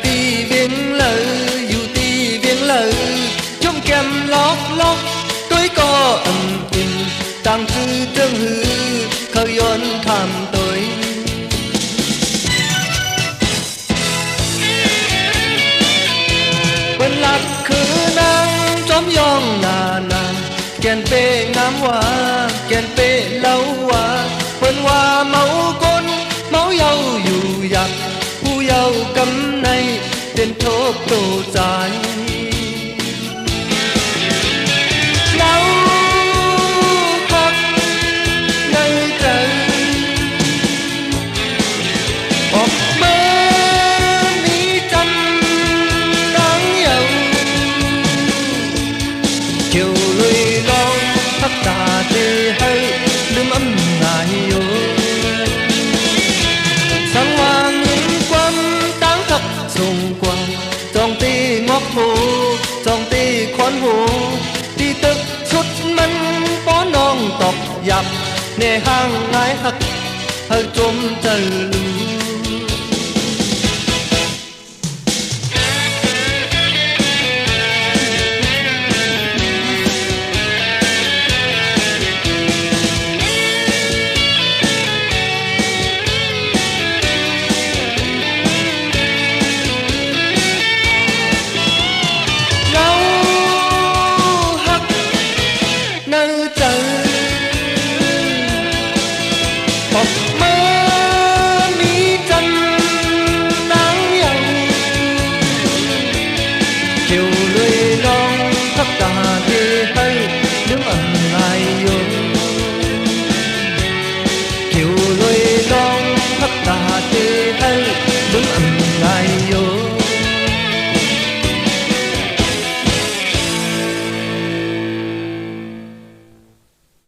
đi viếng lỡ dù đi viếng lỡ trong kem lót lót tôi có ẩn in tăng thư trương hư khơi yon tham tôi bên lạc khứ nang chóm yong nà nà kèn pê ngám hoa kèn pê lâu hoa bên hoa máu côn máu dâu dù dậpผู้เยาว์กำในเป็นโทษโตใจเราหักในใจออกเมื่อนี้จันดังเยาเกี่ยวลุยลองพักตาดีให้ลืมอำนาจอยู่สังวางส่งกว่าจองตีงอกหูจองตีควันหูตีตึกชุดมันป้อนน้องตอกยับในห้างนายหักเฮาจมเจอลืม